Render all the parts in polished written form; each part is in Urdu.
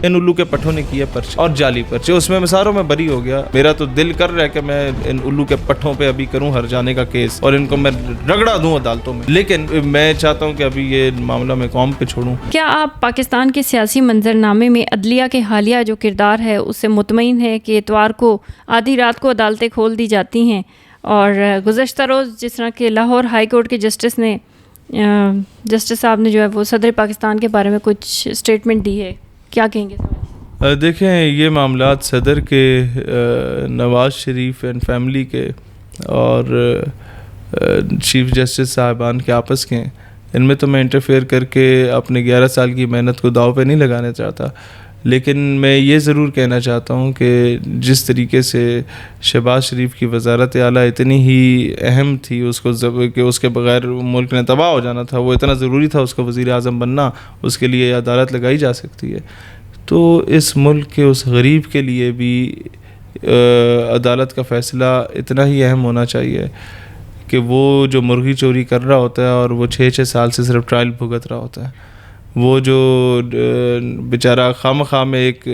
ان الو کے پٹھوں نے کیے پرچے اور جعلی پرچے. اس میں ساروں میں بری ہو گیا. میرا تو دل کر رہا ہے کہ میں ان الو کے پٹھوں پہ ابھی کروں ہر جانے کا کیس اور ان کو میں رگڑا دوں عدالتوں میں, لیکن میں چاہتا ہوں کہ ابھی یہ معاملہ میں قوم پہ چھوڑوں. کیا آپ پاکستان کے سیاسی منظرنامے میں عدلیہ کے حالیہ جو کردار ہے اس سے مطمئن ہے کہ اتوار کو آدھی رات کو عدالتیں کھول دی جاتی ہیں؟ اور گزشتہ روز جس طرح کہ لاہور ہائی کورٹ کے جسٹس صاحب نے جو ہے وہ صدر پاکستان کے بارے میں کچھ اسٹیٹمنٹ دی ہے, کیا کہیں گے؟ دیکھیں, یہ معاملات صدر کے, نواز شریف اینڈ فیملی کے اور چیف جسٹس صاحبان کے آپس کے ہیں. ان میں تو میں انٹرفیئر کر کے اپنے 11 سال کی محنت کو داؤ پہ نہیں لگانا چاہتا, لیکن میں یہ ضرور کہنا چاہتا ہوں کہ جس طریقے سے شہباز شریف کی وزارت اعلیٰ اتنی ہی اہم تھی اس کو کہ اس کے بغیر ملک نے تباہ ہو جانا تھا, وہ اتنا ضروری تھا اس کو وزیر اعظم بننا, اس کے لیے عدالت لگائی جا سکتی ہے. تو اس ملک کے اس غریب کے لیے بھی عدالت کا فیصلہ اتنا ہی اہم ہونا چاہیے کہ وہ جو مرغی چوری کر رہا ہوتا ہے اور وہ 6 سال سے صرف ٹرائل بھگت رہا ہوتا ہے, وہ جو بیچارہ خواہ میں ایک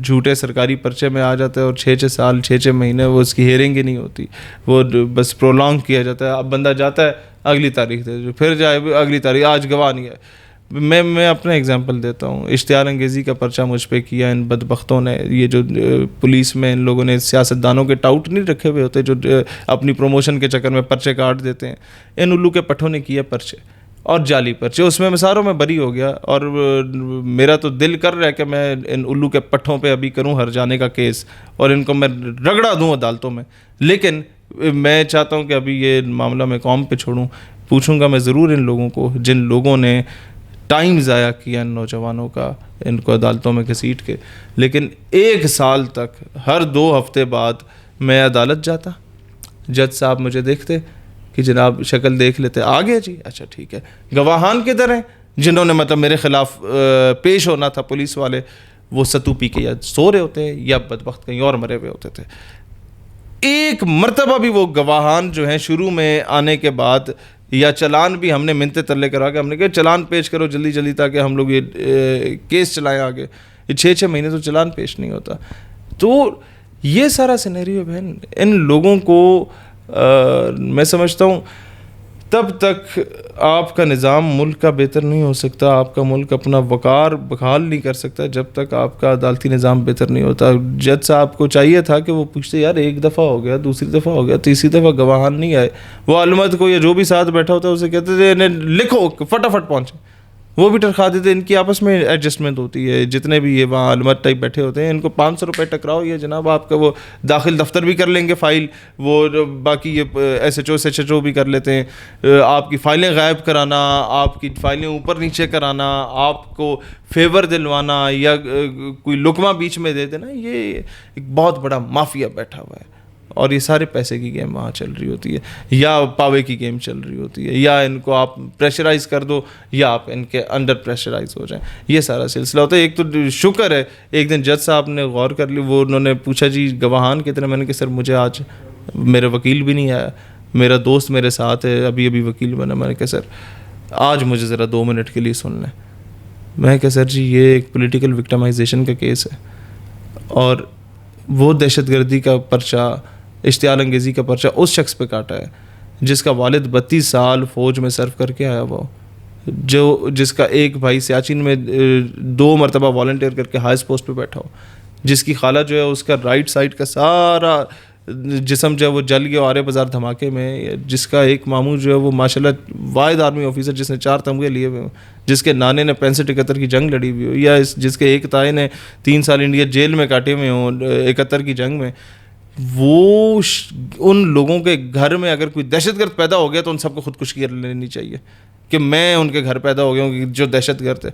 جھوٹے سرکاری پرچے میں آ جاتا ہے اور 6 سال 6 مہینے وہ اس کی ہیئرنگ ہی نہیں ہوتی, وہ بس پرولونگ کیا جاتا ہے. اب بندہ جاتا ہے اگلی تاریخ دے, پھر جائے اگلی تاریخ, آج گواہ نہیں ہے. میں اپنا اگزامپل دیتا ہوں. اشتعال انگیزی کا پرچہ مجھ پہ کیا ان بدبختوں نے. یہ جو پولیس میں ان لوگوں نے سیاستدانوں کے ٹاؤٹ نہیں رکھے ہوئے ہوتے جو اپنی پروموشن کے چکر میں پرچے کاٹ دیتے ہیں, ان الو کے پٹھوں نے کیے پرچے اور جعلی پرچے. اس میں ساروں میں بری ہو گیا اور میرا تو دل کر رہا ہے کہ میں ان الو کے پٹھوں پہ ابھی کروں ہر جانے کا کیس اور ان کو میں رگڑا دوں عدالتوں میں, لیکن میں چاہتا ہوں کہ ابھی یہ معاملہ میں قوم پہ چھوڑوں. پوچھوں گا میں ضرور ان لوگوں کو جن لوگوں نے ٹائم ضائع کیا ان نوجوانوں کا, ان کو عدالتوں میں گھسیٹ کے, لیکن 1 سال تک ہر 2 ہفتے بعد میں عدالت جاتا, جج صاحب مجھے دیکھتے کہ جناب شکل دیکھ لیتے, آ گیا جی, اچھا ٹھیک ہے. گواہان کدھر ہیں جنہوں نے مطلب میرے خلاف پیش ہونا تھا, پولیس والے, وہ ستو پی کے یا سو رہے ہوتے ہیں یا بدبخت کہیں اور مرے ہوئے ہوتے تھے. ایک مرتبہ بھی وہ گواہان جو ہیں شروع میں آنے کے بعد یا چلان بھی ہم نے منتے ترلے کرا کے ہم نے کہا چلان پیش کرو جلدی جلدی تاکہ ہم لوگ یہ کیس چلائیں آگے, یہ 6 مہینے تو چلان پیش نہیں ہوتا. تو یہ سارا سینیریو بہن ان لوگوں کو میں سمجھتا ہوں تب تک آپ کا نظام ملک کا بہتر نہیں ہو سکتا, آپ کا ملک اپنا وقار بحال نہیں کر سکتا جب تک آپ کا عدالتی نظام بہتر نہیں ہوتا. جج صاحب کو چاہیے تھا کہ وہ پوچھتے یار 1 دفعہ ہو گیا, دوسری دفعہ ہو گیا, تیسری دفعہ گواہان نہیں آئے, وہ علمت کو یا جو بھی ساتھ بیٹھا ہوتا ہے اسے کہتے تھے انہیں لکھو فٹافٹ پہنچے, وہ بھی ٹرخا دیتے. ان کی آپس میں ایڈجسٹمنٹ ہوتی ہے, جتنے بھی یہ وہاں علمت ٹائپ بیٹھے ہوتے ہیں ان کو 500 روپے ٹکراؤ, یہ جناب آپ کا وہ داخل دفتر بھی کر لیں گے فائل, وہ باقی یہ SHO بھی کر لیتے ہیں, آپ کی فائلیں غائب کرانا, آپ کی فائلیں اوپر نیچے کرانا, آپ کو فیور دلوانا یا کوئی لقمہ بیچ میں دے دینا, یہ ایک بہت بڑا مافیا بیٹھا ہوا ہے. اور یہ سارے پیسے کی گیم وہاں چل رہی ہوتی ہے, یا پاوے کی گیم چل رہی ہوتی ہے, یا ان کو آپ پریشرائز کر دو یا آپ ان کے انڈر پریشرائز ہو جائیں, یہ سارا سلسلہ ہوتا ہے. ایک تو شکر ہے ایک دن جج صاحب نے غور کر لی, وہ انہوں نے پوچھا جی گواہان کتنے, میں نے کہا سر مجھے آج میرے وکیل بھی نہیں آیا, میرا دوست میرے ساتھ ہے ابھی وکیل بنا, میں نے کہا سر آج مجھے ذرا 2 منٹ کے لیے سن لیں. میں کہا سر جی یہ ایک پولیٹیکل وکٹمائزیشن کا کیس ہے, اور وہ دہشت گردی کا پرچہ, اشتعال انگیزی کا پرچہ اس شخص پہ کاٹا ہے جس کا والد 32 سال فوج میں سرو کر کے آیا ہوا, جس کا ایک بھائی سیاچن میں 2 مرتبہ والنٹیئر کر کے ہائیسٹ پوسٹ پہ بیٹھا ہو, جس کی خالہ جو ہے اس کا رائٹ سائڈ کا سارا جسم جو ہے وہ جل گیا آرے بازار دھماکے میں, جس کا ایک ماموں جو ہے وہ ماشاءاللہ واحد آرمی آفیسر جس نے 4 تمغے لیے ہوئے ہوں, جس کے نانے نے 65-71 کی جنگ لڑی ہوئی ہو, یا جس کے ایک تائے نے 3 سال انڈیا جیل میں کاٹے ہوئے ہوں 71 کی جنگ میں. وہ ان لوگوں کے گھر میں اگر کوئی دہشت گرد پیدا ہو گیا تو ان سب کو خودکشی کر لینی چاہیے کہ میں ان کے گھر پیدا ہو گیا ہوں جو دہشت گرد ہے.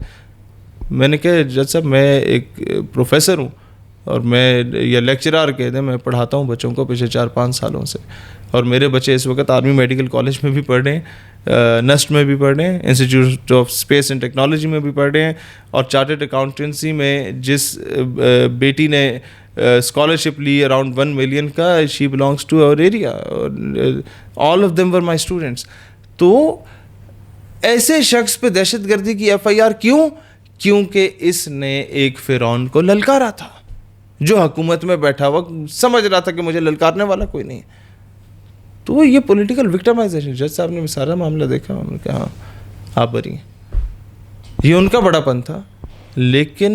میں نے کہا جج صاحب میں ایک پروفیسر ہوں اور میں یا لیکچرار کہہ دیں, میں پڑھاتا ہوں بچوں کو پچھلے 4-5 سالوں سے, اور میرے بچے اس وقت آرمی میڈیکل کالج میں بھی پڑھ رہے ہیں, نسٹ میں بھی پڑھ رہے ہیں, institute of space and technology میں بھی پڑھ رہے ہیں, اور چارٹرڈ اکاؤنٹنسی میں جس بیٹی نے اسکالرشپ لی اراؤنڈ 1 ملین کا, she belongs to our area, all of them were my students. تو ایسے شخص پہ دہشت گردی کی FIR کیوں کیونکہ اس نے ایک فرعون کو للکارا تھا جو حکومت میں بیٹھا ہوا سمجھ رہا تھا کہ مجھے للکارنے والا کوئی نہیں ہے. تو یہ پولیٹیکل وکٹمائزیشن. جج صاحب نے سارا معاملہ دیکھا, انہوں نے کہا ہاں آپ بری ہیں. یہ ان کا بڑا پن تھا, لیکن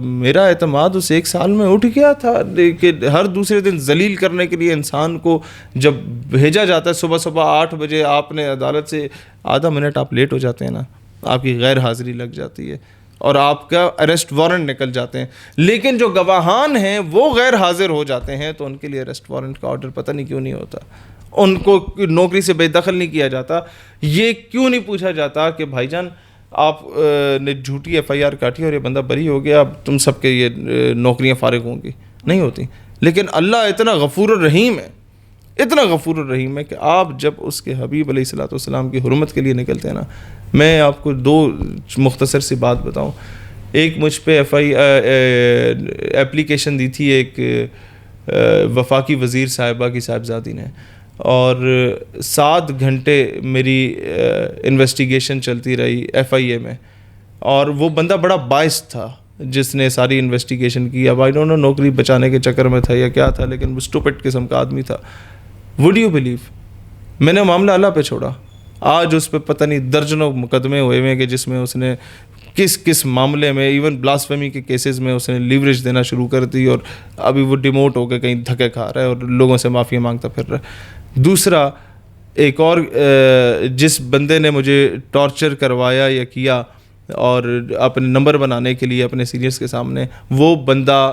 میرا اعتماد اس 1 سال میں اٹھ گیا تھا کہ ہر دوسرے دن ذلیل کرنے کے لیے انسان کو جب بھیجا جاتا ہے صبح 8 بجے, آپ نے عدالت سے آدھا منٹ آپ لیٹ ہو جاتے ہیں نا, آپ کی غیر حاضری لگ جاتی ہے اور آپ کا اریسٹ وارنٹ نکل جاتے ہیں, لیکن جو گواہان ہیں وہ غیر حاضر ہو جاتے ہیں تو ان کے لیے اریسٹ وارنٹ کا آرڈر پتہ نہیں کیوں نہیں ہوتا, ان کو نوکری سے بے دخل نہیں کیا جاتا. یہ کیوں نہیں پوچھا جاتا کہ بھائی جان آپ نے جھوٹی FIR کاٹی اور یہ بندہ بری ہو گیا, اب تم سب کے یہ نوکریاں فارغ ہوں گی؟ نہیں ہوتی. لیکن اللہ اتنا غفور الرحیم ہے, اتنا غفور الرحیم ہے کہ آپ جب اس کے حبیب علیہ الصلوۃ والسلام کی حرمت کے لیے نکلتے ہیں نا. میں آپ کو 2 مختصر سی بات بتاؤں. ایک مجھ پہ اپلیکیشن دی تھی ایک وفاقی وزیر صاحبہ کی صاحبزادی نے, اور 7 گھنٹے میری انویسٹیگیشن چلتی رہی FIA میں, اور وہ بندہ بڑا باعث تھا جس نے ساری انویسٹیگیشن کی. اب آئی ڈونٹ نو نوکری بچانے کے چکر میں تھا یا کیا تھا, لیکن وہ اسٹوپڈ قسم کا آدمی تھا. وڈ یو بلیو, میں نے معاملہ اللہ پہ چھوڑا. آج اس پہ پتہ نہیں درجنوں مقدمے ہوئے ہوئے کہ جس میں اس نے کس معاملے میں, ایون بلاسفیمی کے کیسز میں اس نے لیوریج دینا شروع کر دی, اور ابھی وہ ڈیموٹ ہو کے کہیں دھکے کھا رہا ہے اور لوگوں سے معافی مانگتا پھر رہا ہے. دوسرا, ایک اور جس بندے نے مجھے ٹارچر کروایا یا کیا اور اپنے نمبر بنانے کے لیے اپنے سینئرز کے سامنے, وہ بندہ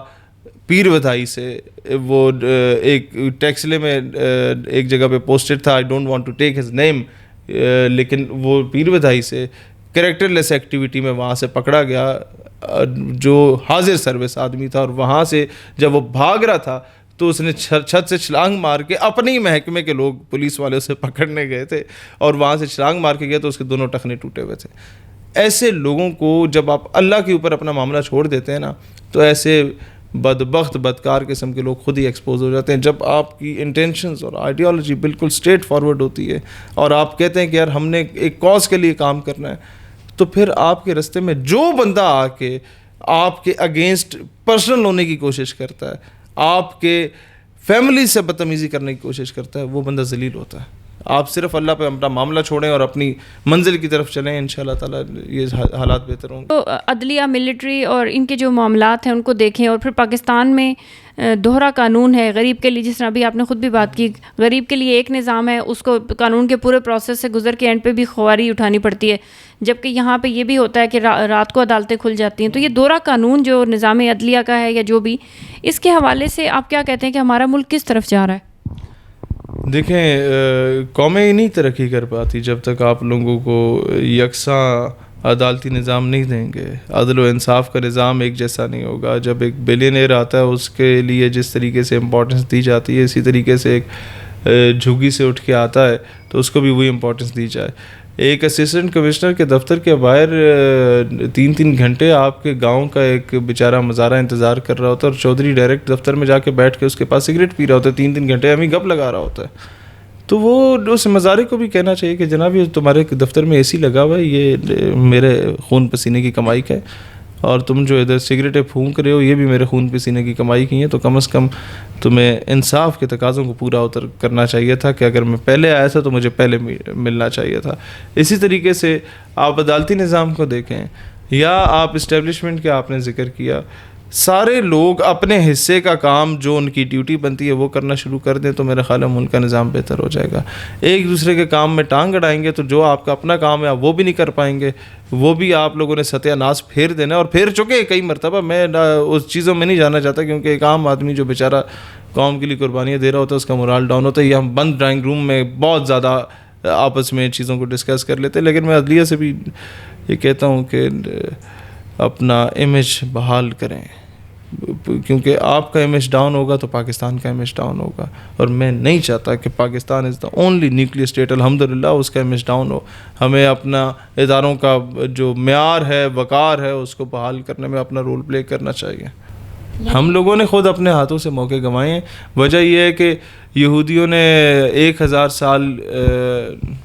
پیر ودھائی سے, وہ ایک ٹیکسلے میں ایک جگہ پہ پوسٹڈ تھا, I don't want to take his name, لیکن وہ پیر ودھائی سے کریکٹر لیس ایکٹیویٹی میں وہاں سے پکڑا گیا, جو حاضر سروس آدمی تھا, اور وہاں سے جب وہ بھاگ رہا تھا تو اس نے چھت سے چھلانگ مار کے, اپنے ہی محکمے کے لوگ پولیس والے اسے پکڑنے گئے تھے اور وہاں سے چھلانگ مار کے گئے تو اس کے دونوں ٹخنے ٹوٹے ہوئے تھے. ایسے لوگوں کو جب آپ اللہ کے اوپر اپنا معاملہ چھوڑ دیتے ہیں نا, تو ایسے بدبخت بدکار قسم کے لوگ خود ہی ایکسپوز ہو جاتے ہیں. جب آپ کی انٹینشنز اور آئیڈیالوجی بالکل اسٹریٹ فارورڈ ہوتی ہے اور آپ کہتے ہیں کہ یار ہم نے ایک کاز کے لیے کام کرنا ہے, تو پھر آپ کے راستے میں جو بندہ آ کے آپ کے اگینسٹ پرسنل ہونے کی کوشش کرتا ہے, آپ کے فیملی سے بدتمیزی کرنے کی کوشش کرتا ہے, وہ بندہ ذلیل ہوتا ہے. آپ صرف اللہ پہ اپنا معاملہ چھوڑیں اور اپنی منزل کی طرف چلیں, انشاءاللہ تعالیٰ یہ حالات بہتر ہوں گے. تو عدلیہ, ملٹری اور ان کے جو معاملات ہیں ان کو دیکھیں, اور پھر پاکستان میں دوہرا قانون ہے غریب کے لیے, جس طرح ابھی آپ نے خود بھی بات کی, غریب کے لیے ایک نظام ہے, اس کو قانون کے پورے پروسیس سے گزر کے اینڈ پہ بھی خواری اٹھانی پڑتی ہے, جبکہ یہاں پہ یہ بھی ہوتا ہے کہ رات کو عدالتیں کھل جاتی ہیں. تو یہ دوہرا قانون جو نظام عدلیہ کا ہے یا جو بھی, اس کے حوالے سے آپ کیا کہتے ہیں کہ ہمارا ملک کس طرف جا رہا ہے؟ دیکھیں, قومیں ہی نہیں ترقی کر پاتی جب تک آپ لوگوں کو یکساں عدالتی نظام نہیں دیں گے. عدل و انصاف کا نظام ایک جیسا نہیں ہوگا. جب ایک بلینئر آتا ہے اس کے لیے جس طریقے سے امپورٹنس دی جاتی ہے, اسی طریقے سے ایک جھگی سے اٹھ کے آتا ہے تو اس کو بھی وہی امپورٹنس دی جائے. ایک اسسٹنٹ کمشنر کے دفتر کے باہر 3 گھنٹے آپ کے گاؤں کا ایک بیچارہ مزارہ انتظار کر رہا ہوتا ہے, اور چودھری ڈائریکٹ دفتر میں جا کے بیٹھ کے اس کے پاس سگریٹ پی رہا ہوتا ہے, 3 گھنٹے ہمیں گپ لگا رہا ہوتا ہے. تو وہ اس مزارے کو بھی کہنا چاہیے کہ جناب یہ تمہارے دفتر میں AC لگا ہوا ہے, یہ میرے خون پسینے کی کمائی کا ہے, اور تم جو ادھر سگریٹیں پھونک رہے ہو یہ بھی میرے خون پسینے کی کمائی کی ہیں. تو کم از کم تمہیں انصاف کے تقاضوں کو پورا اتر کرنا چاہیے تھا کہ اگر میں پہلے آیا تھا تو مجھے پہلے ملنا چاہیے تھا. اسی طریقے سے آپ عدالتی نظام کو دیکھیں, یا آپ اسٹیبلشمنٹ کا آپ نے ذکر کیا, سارے لوگ اپنے حصے کا کام جو ان کی ڈیوٹی بنتی ہے وہ کرنا شروع کر دیں تو میرے خیال میں ملک کا نظام بہتر ہو جائے گا. ایک دوسرے کے کام میں ٹانگ اڑائیں گے تو جو آپ کا اپنا کام ہے آپ وہ بھی نہیں کر پائیں گے, وہ بھی آپ لوگوں نے ستیہ ناش پھیر دینا, اور پھیر چکے کئی مرتبہ. میں اس چیزوں میں نہیں جانا چاہتا, کیونکہ ایک عام آدمی جو بیچارہ قوم کے لیے قربانیاں دے رہا ہوتا ہے اس کا مورال ڈاؤن ہوتا ہے. یہ ہم بند ڈرائنگ روم میں بہت زیادہ آپس میں چیزوں کو ڈسکس کر لیتے ہیں. لیکن میں عدلیہ سے بھی یہ کہتا ہوں کہ اپنا امیج بحال کریں, کیونکہ آپ کا امیج ڈاؤن ہوگا تو پاکستان کا امیج ڈاؤن ہوگا, اور میں نہیں چاہتا کہ پاکستان از دا اونلی نیوکلیئر اسٹیٹ الحمدللہ اس کا امیج ڈاؤن ہو. ہمیں اپنا اداروں کا جو معیار ہے, وقار ہے, اس کو بحال کرنے میں اپنا رول پلے کرنا چاہیے. ہم لوگوں نے خود اپنے ہاتھوں سے موقع گنوائے ہیں. وجہ یہ ہے کہ یہودیوں نے 1000 سال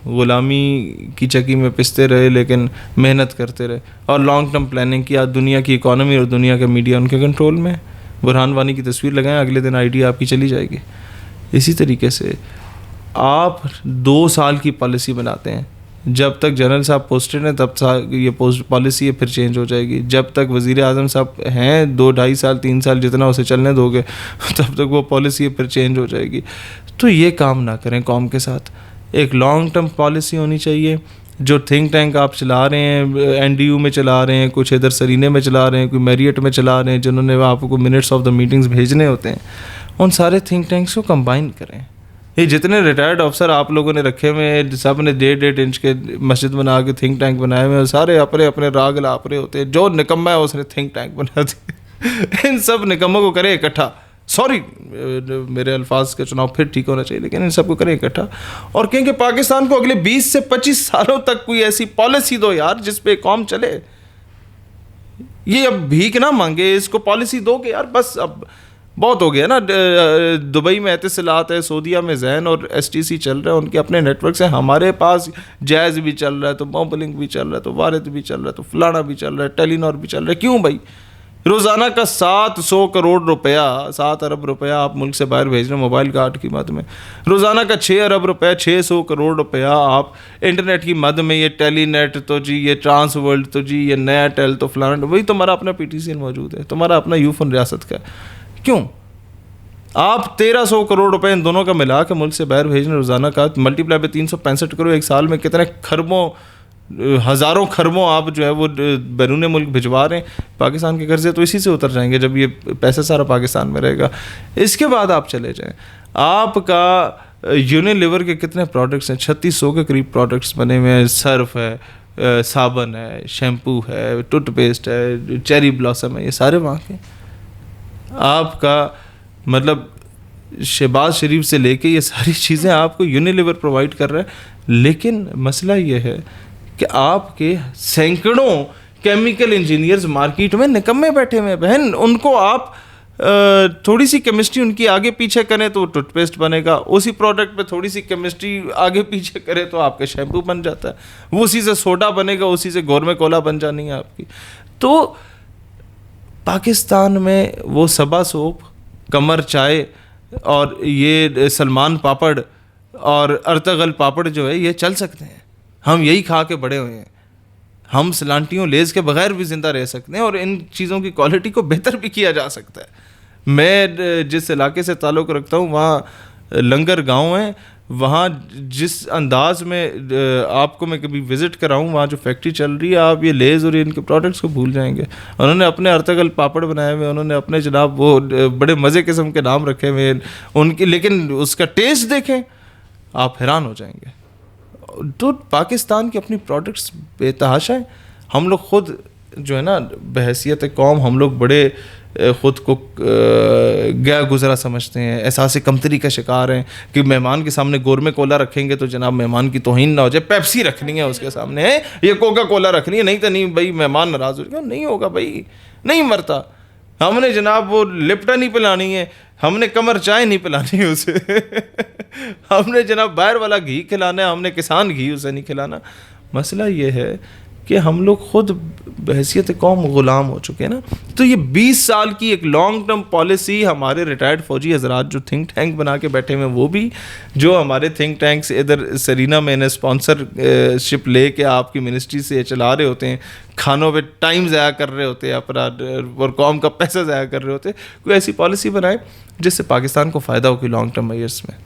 غلامی کی چکی میں پستے رہے لیکن محنت کرتے رہے اور لانگ ٹرم پلاننگ کی. آج دنیا کی اکانومی اور دنیا کا میڈیا ان کے کنٹرول میں. برہان وانی کی تصویر لگائیں, اگلے دن آئیڈیا آپ کی چلی جائے گی. اسی طریقے سے آپ 2 سال کی پالیسی بناتے ہیں, جب تک جنرل صاحب پوسٹڈ ہیں تب یہ پالیسی پھر چینج ہو جائے گی. جب تک وزیر اعظم صاحب ہیں 2 2.5 سال 3 سال جتنا اسے چلنے دو گے تب تک وہ پالیسی پھر چینج ہو جائے گی. تو یہ کام نہ کریں قوم کے ساتھ. ایک لانگ ٹرم پالیسی ہونی چاہیے. جو تھنک ٹینک آپ چلا رہے ہیں, این ڈی یو میں چلا رہے ہیں, کچھ ادھر سرینے میں چلا رہے ہیں, کوئی میریٹ میں چلا رہے ہیں, جنہوں نے آپ کو منٹس آف دا میٹنگز بھیجنے ہوتے ہیں, ان سارے تھنک ٹینکس کو کمبائن کریں. یہ جتنے ریٹائرڈ افسر آپ لوگوں نے رکھے ہوئے ہیں, سب نے 1.5 انچ کے مسجد بنا کے تھنک ٹینک بنائے ہوئے ہیں, سارے اپنے اپنے راگ لاپ رہے ہوتے ہیں. جو نکما ہے اس نے تھنک ٹینک بنا دیا. ان سب نکموں کو کریں اکٹھا. سوری میرے الفاظ کا چناؤ پھر ٹھیک ہونا چاہیے, لیکن ان سب کو کریں اکٹھا اور کہیں کہ پاکستان کو اگلے 20 سے 25 سالوں تک کوئی ایسی پالیسی دو یار جس پہ قوم چلے. یہ اب بھیک نہ مانگے, اس کو پالیسی دو کہ یار بس اب بہت ہو گیا نا. دبئی میں اعتصالات ہے, سعودیہ میں زین اور ایس ٹی سی چل رہا ہے, ان کے اپنے نیٹ ورکس ہیں. ہمارے پاس جائز بھی چل رہا ہے, تو موبلنگ بھی چل رہا ہے, تو وارد بھی چل رہا ہے, تو فلانا بھی چل رہا ہے, ٹیلی نار بھی چل رہا ہے. کیوں بھائی؟ روزانہ کا 700 کروڑ روپیہ 7 ارب روپیہ آپ ملک سے باہر بھیج رہے ہیں موبائل کارڈ کی مد میں. روزانہ کا 6 ارب روپیہ 600 کروڑ روپیہ آپ انٹرنیٹ کی مد میں, یہ ٹیلی نیٹ تو جی, یہ ٹرانس ورلڈ تو جی, یہ نیا ٹیل تو فلانا. وہی تمہارا اپنا پی ٹی سی ایل موجود ہے, تمہارا اپنا یوفن ریاست کا. کیوں آپ 1300 کروڑ روپے ان دونوں کا ملا کے ملک سے باہر بھیجنے روزانہ کا, ملٹی پلائی پہ 365 کروڑ, ایک سال میں کتنے خربوں ہزاروں خربوں آپ جو ہے وہ بیرون ملک بھجوا رہے ہیں. پاکستان کے قرضے تو اسی سے اتر جائیں گے جب یہ پیسہ سارا پاکستان میں رہے گا. اس کے بعد آپ چلے جائیں, آپ کا یونیلیور کے کتنے پروڈکٹس ہیں, 3600 کے قریب پروڈکٹس بنے ہوئے ہیں. سرف ہے, صابن ہے, شیمپو ہے, ٹوتھ پیسٹ ہے, چیری بلاسم ہے, یہ سارے وہاں کے. آپ کا مطلب شہباز شریف سے لے کے یہ ساری چیزیں آپ کو یونیلیور پرووائڈ کر رہا ہے. لیکن مسئلہ یہ ہے کہ آپ کے سینکڑوں کیمیکل انجینئرز مارکیٹ میں نکمے بیٹھے ہوئے ہیں بہن. ان کو آپ تھوڑی سی کیمسٹری ان کی آگے پیچھے کریں تو ٹوتھ پیسٹ بنے گا, اسی پروڈکٹ پہ تھوڑی سی کیمسٹری آگے پیچھے کرے تو آپ کا شیمپو بن جاتا ہے, وہ اسی سے سوڈا بنے گا, اسی سے گورمے کولا بن جانی ہے آپ کی. تو پاکستان میں وہ سبا سوپ, کمر چائے اور یہ سلمان پاپڑ اور ارتغل پاپڑ جو ہے یہ چل سکتے ہیں. ہم یہی کھا کے بڑے ہوئے ہیں. ہم سلانٹیوں لیز کے بغیر بھی زندہ رہ سکتے ہیں اور ان چیزوں کی کوالٹی کو بہتر بھی کیا جا سکتا ہے. میں جس علاقے سے تعلق رکھتا ہوں وہاں لنگر گاؤں ہے, وہاں جس انداز میں آپ کو میں کبھی وزٹ کراؤں, وہاں جو فیکٹری چل رہی ہے, آپ یہ لیز اور ان کے پروڈکٹس کو بھول جائیں گے. انہوں نے اپنے ارتغل پاپڑ بنائے ہوئے, انہوں نے اپنے جناب وہ بڑے مزے قسم کے نام رکھے ہوئے ان کے, لیکن اس کا ٹیسٹ دیکھیں آپ حیران ہو جائیں گے. تو پاکستان کی اپنی پروڈکٹس بے تحاشا ہیں. ہم لوگ خود جو ہے نا بحیثیت قوم ہم لوگ بڑے خود کو گیا گزرا سمجھتے ہیں, احساس کمتری کا شکار ہیں کہ مہمان کے سامنے گورمے کولا رکھیں گے تو جناب مہمان کی توہین نہ ہو جائے. پیپسی رکھنی ہے اس کے سامنے, یہ کوکا کولا رکھنی ہے, نہیں تو نہیں بھائی مہمان ناراض ہو جائے گا. نہیں ہوگا بھائی, نہیں مرتا. ہم نے جناب وہ لپٹا نہیں پلانی ہے, ہم نے کمر چائے نہیں پلانی ہے اسے, ہم نے جناب باہر والا گھی کھلانا ہے, ہم نے کسان گھی اسے نہیں کھلانا. مسئلہ یہ ہے کہ ہم لوگ خود بحیثیت قوم غلام ہو چکے ہیں نا. تو یہ 20 سال کی ایک لانگ ٹرم پالیسی ہمارے ریٹائرڈ فوجی حضرات جو تھنک ٹینک بنا کے بیٹھے ہوئے, وہ بھی جو ہمارے تھنک ٹینکس ادھر سرینا میں نے اسپانسر شپ لے کے آپ کی منسٹری سے چلا رہے ہوتے ہیں, کھانوں پہ ٹائم ضائع کر رہے ہوتے ہیں افراد اور قوم کا پیسہ ضائع کر رہے ہوتے ہیں. کوئی ایسی پالیسی بنائیں جس سے پاکستان کو فائدہ ہو کہ لانگ ٹرم میئرس میں.